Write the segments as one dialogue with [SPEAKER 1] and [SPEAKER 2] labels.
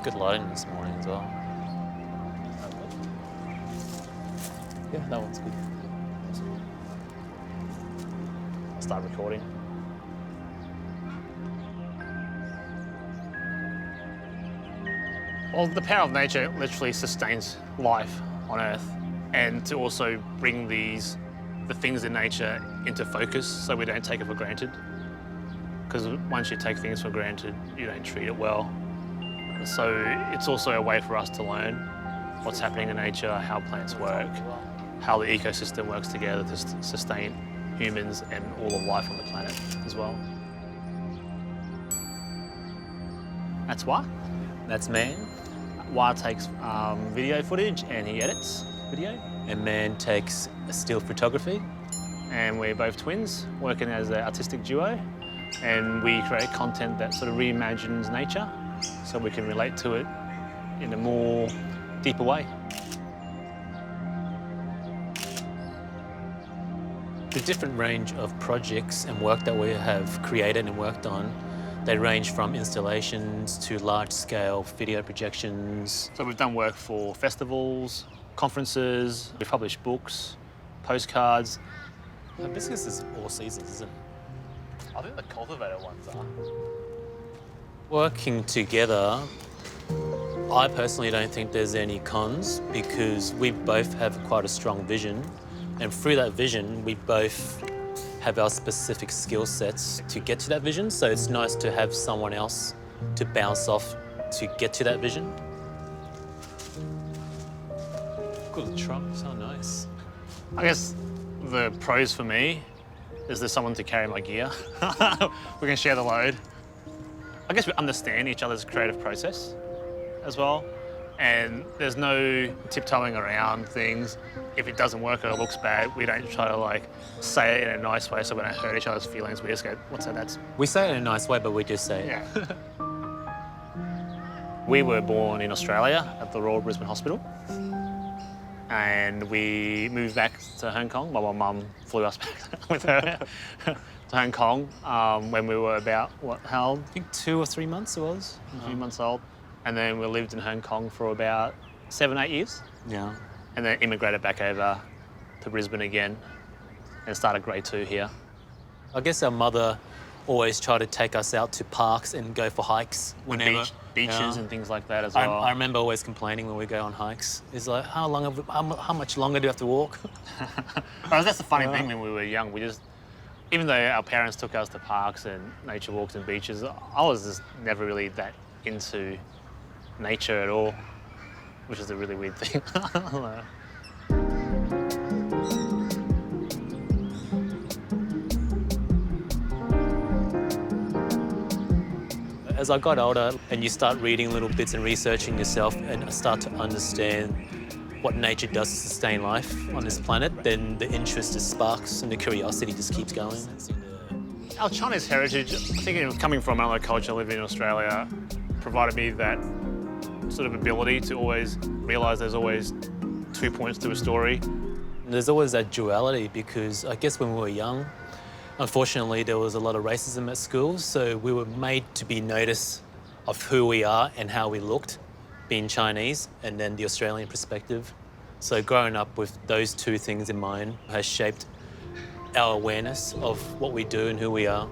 [SPEAKER 1] Good lighting this morning as well. Yeah, that one's good.
[SPEAKER 2] I'll start recording. Well, the power of nature literally sustains life on Earth, and to also bring the things in nature into focus so we don't take it for granted. Because once you take things for granted, you don't treat it well. So it's also a way for us to learn what's happening in nature, how plants work, how the ecosystem works together to sustain humans and all of life on the planet as well. That's Wah. That's Man. Wah takes video footage and he edits video.
[SPEAKER 1] And Man takes still photography.
[SPEAKER 2] And we're both twins working as an artistic duo. And we create content that sort of reimagines nature so we can relate to it in a more deeper way.
[SPEAKER 1] The different range of projects and work that we have created and worked on, they range from installations to large-scale video projections.
[SPEAKER 2] So we've done work for festivals, conferences, we've published books, postcards.
[SPEAKER 1] Hibiscus is all seasons, isn't it?
[SPEAKER 2] I think the cultivated ones are.
[SPEAKER 1] Working together, I personally don't think there's any cons because we both have quite a strong vision. And through that vision, we both have our specific skill sets to get to that vision. So it's nice to have someone else to bounce off to get to that vision. Good trunk, so nice.
[SPEAKER 2] I guess the pros for me is there's someone to carry my gear. We can share the load. I guess we understand each other's creative process as well. And there's no tiptoeing around things. If it doesn't work or it looks bad, we don't try to like say it in a nice way so we don't hurt each other's feelings. We just go, what's that?
[SPEAKER 1] We say it in a nice way, but we just say it.
[SPEAKER 2] Yeah. We were born in Australia at the Royal Brisbane Hospital. And we moved back to Hong Kong. My mum flew us back with her to Hong Kong when we were about, how old?
[SPEAKER 1] I think 2 or 3 months it was.
[SPEAKER 2] A few months old. And then we lived in Hong Kong for about 7, 8 years.
[SPEAKER 1] Yeah.
[SPEAKER 2] And then immigrated back over to Brisbane again and started grade 2 here.
[SPEAKER 1] I guess our mother always tried to take us out to parks and go for hikes whenever.
[SPEAKER 2] Beaches and things like that as well.
[SPEAKER 1] I remember always complaining when we go on hikes. It's like, how much longer do we have to walk?
[SPEAKER 2] That's the funny thing when we were young. Even though our parents took us to parks and nature walks and beaches, I was just never really that into nature at all, which is a really weird thing.
[SPEAKER 1] As I got older and you start reading little bits and researching yourself and start to understand what nature does to sustain life on this planet, then the interest just sparks and the curiosity just keeps going.
[SPEAKER 2] Our Chinese heritage, I think coming from another culture, living in Australia, provided me that sort of ability to always realise there's always 2 points to a story.
[SPEAKER 1] There's always that duality because I guess when we were young, unfortunately, there was a lot of racism at school, so we were made to be noticed of who we are and how we looked, being Chinese, and then the Australian perspective. So growing up with those two things in mind has shaped our awareness of what we do and who we are.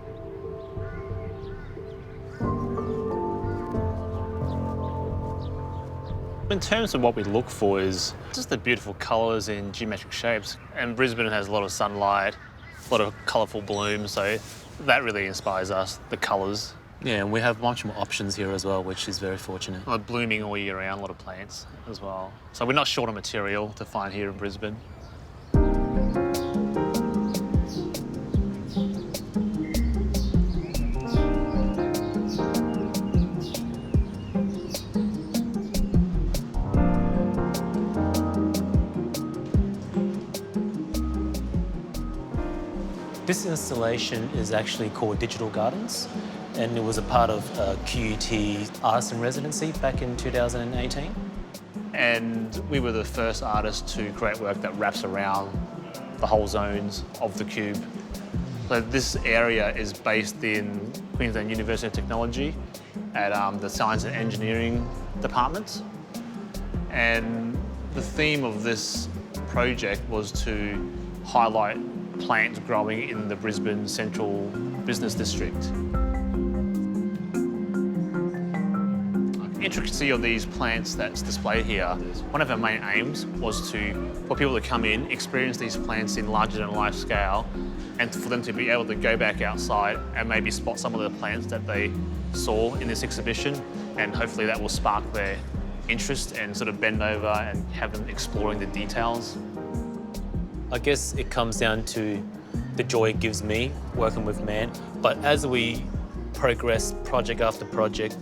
[SPEAKER 2] In terms of what we look for is just the beautiful colours in geometric shapes. And Brisbane has a lot of sunlight, a lot of colourful blooms, so that really inspires us, the colours.
[SPEAKER 1] Yeah, and we have much more options here as well, which is very fortunate.
[SPEAKER 2] Like blooming all year round, a lot of plants as well. So we're not short of material to find here in Brisbane.
[SPEAKER 1] This installation is actually called Digital Gardens, and it was a part of QUT Artist in Residency back in 2018.
[SPEAKER 2] And we were the first artists to create work that wraps around the whole zones of the cube. So this area is based in Queensland University of Technology at the Science and Engineering departments. And the theme of this project was to highlight plants growing in the Brisbane Central Business District. The intricacy of these plants that's displayed here, one of our main aims was for people to come in, experience these plants in larger than life scale, and for them to be able to go back outside and maybe spot some of the plants that they saw in this exhibition, and hopefully that will spark their interest and sort of bend over and have them exploring the details.
[SPEAKER 1] I guess it comes down to the joy it gives me working with man, but as we progress project after project,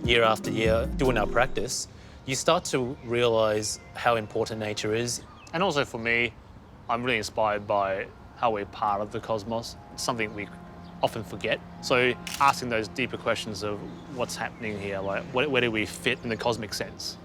[SPEAKER 1] year after year, doing our practice, you start to realise how important nature is.
[SPEAKER 2] And also for me, I'm really inspired by how we're part of the cosmos. It's something we often forget. So asking those deeper questions of what's happening here, like where do we fit in the cosmic sense?